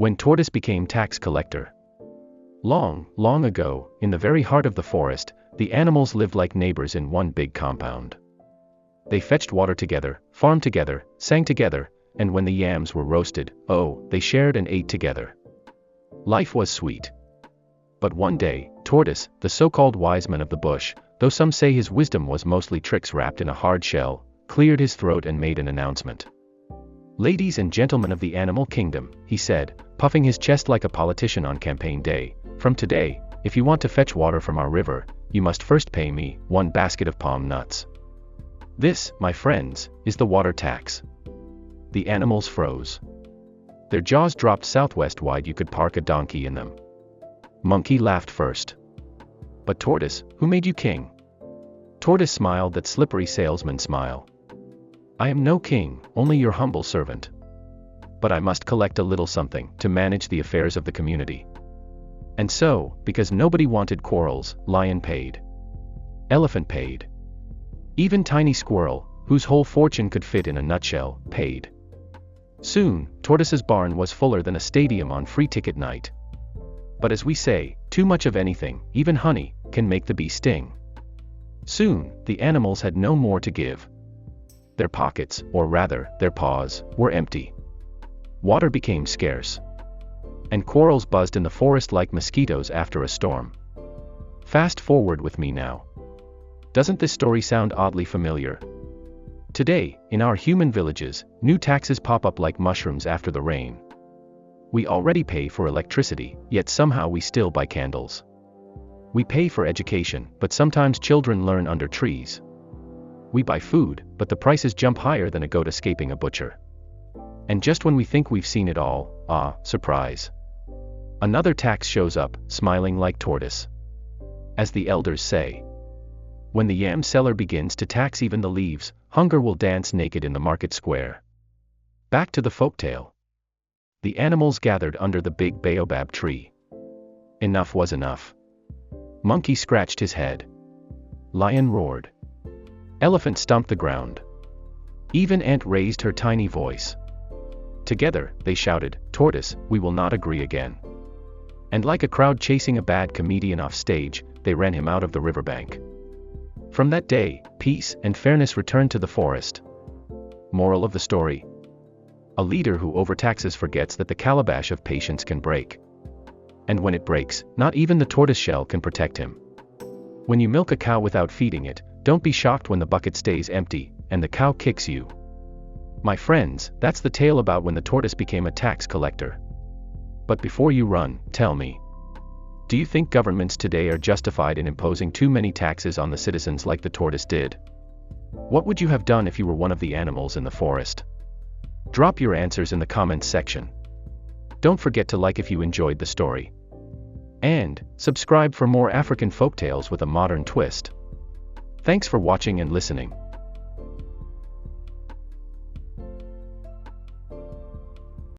When Tortoise became tax collector. Long, long ago, in the very heart of the forest, the animals lived like neighbors in one big compound. They fetched water together, farmed together, sang together, and when the yams were roasted, oh, they shared and ate together. Life was sweet. But one day, Tortoise, the so-called wise man of the bush, though some say his wisdom was mostly tricks wrapped in a hard shell, cleared his throat and made an announcement. "Ladies and gentlemen of the animal kingdom," he said, puffing his chest like a politician on campaign day, "from today, if you want to fetch water from our river, you must first pay me 1 basket of palm nuts. This, my friends, is the water tax." The animals froze. Their jaws dropped southwest wide. You could park a donkey in them. Monkey laughed first. "But Tortoise, who made you king?" Tortoise smiled that slippery salesman smile. "I am no king, only your humble servant. But I must collect a little something to manage the affairs of the community." And so, because nobody wanted quarrels, Lion paid. Elephant paid. Even tiny Squirrel, whose whole fortune could fit in a nutshell, paid. Soon, Tortoise's barn was fuller than a stadium on free ticket night. But as we say, too much of anything, even honey, can make the bee sting. Soon, the animals had no more to give. Their pockets, or rather, their paws, were empty. Water became scarce. And quarrels buzzed in the forest like mosquitoes after a storm. Fast forward with me now. Doesn't this story sound oddly familiar? Today, in our human villages, new taxes pop up like mushrooms after the rain. We already pay for electricity, yet somehow we still buy candles. We pay for education, but sometimes children learn under trees. We buy food, but the prices jump higher than a goat escaping a butcher. And just when we think we've seen it all, surprise. Another tax shows up, smiling like Tortoise. As the elders say, when the yam seller begins to tax even the leaves, hunger will dance naked in the market square. Back to the folktale. The animals gathered under the big baobab tree. Enough was enough. Monkey scratched his head. Lion roared. Elephant stomped the ground. Even Ant raised her tiny voice. Together, they shouted, "Tortoise, we will not agree again." And like a crowd chasing a bad comedian off stage, they ran him out of the riverbank. From that day, peace and fairness returned to the forest. Moral of the story: a leader who overtaxes forgets that the calabash of patience can break. And when it breaks, not even the tortoise shell can protect him. When you milk a cow without feeding it, don't be shocked when the bucket stays empty, and the cow kicks you. My friends, that's the tale about when the tortoise became a tax collector. But before you run, tell me. Do you think governments today are justified in imposing too many taxes on the citizens like the tortoise did? What would you have done if you were one of the animals in the forest? Drop your answers in the comments section. Don't forget to like if you enjoyed the story. And subscribe for more African folktales with a modern twist. Thanks for watching and listening.